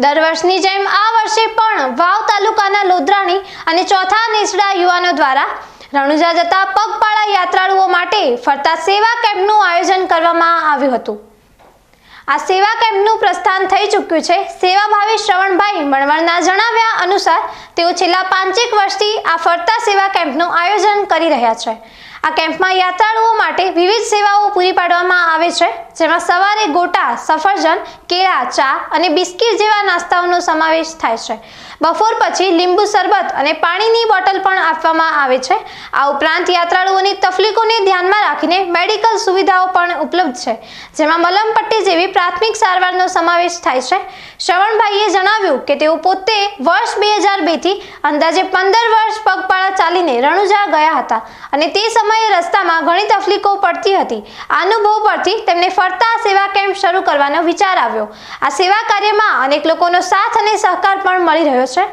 દર વર્ષની જેમ આ વર્ષે પણ વાવ તાલુકાના લોધરાણી અને ચોથા નેસડા યુવાનો દ્વારા રણુજા જતા પગપાળા યાત્રાળુઓ માટે ફરતા સેવા કેમ્પનું આયોજન કરવામાં આવ્યું હતું। આ સેવા કેમ્પનું પ્રસ્થાન થઈ ચૂક્યું છે। સેવાભાવી શ્રવણભાઈ મણવરના જણાવ્યા અનુસાર તેઓ છેલ્લા 5 વર્ષથી આ ફરતા સેવા કેમ્પનું આયોજન કરી રહ્યા છે। આ કેમ્પમાં યાત્રાળુઓ માટે વિવિધ સેવાઓ પૂરી પાડવામાં આવે છે, જેમાં સવારે ગોટા, સફરજન, કેળા, ચા અને બિસ્કિટ જેવા નાસ્તાઓનો સમાવેશ થાય છે। બપોર પછી લીંબુ શરબત અને પાણીની બોટલ પણ આપવામાં આવે છે। આ ઉપરાંત યાત્રાળુઓની તકલીફોને ધ્યાનમાં રાખીને મેડિકલ સુવિધાઓ પણ ઉપલબ્ધ છે, જેમાં મલમપટ્ટી જેવી પ્રાથમિક સારવારનો સમાવેશ થાય છે। શ્રવણભાઈએ જણાવ્યું કે તેઓ પોતે વર્ષ 2002 થી અંદાજે 15 વર્ષ પગપાળા ચાલીને રણુજા ગયા હતા અને તે સમયે રસ્તામાં ઘણી તકલીફો પડતી હતી। આ અનુભવ પરથી તેમને ફરતા સેવા કેમ્પ શરૂ કરવાનો વિચાર આવ્યો। આ સેવા કાર્યમાં અનેક લોકોનો સાથ અને સહકાર પણ મળી રહ્યો છે।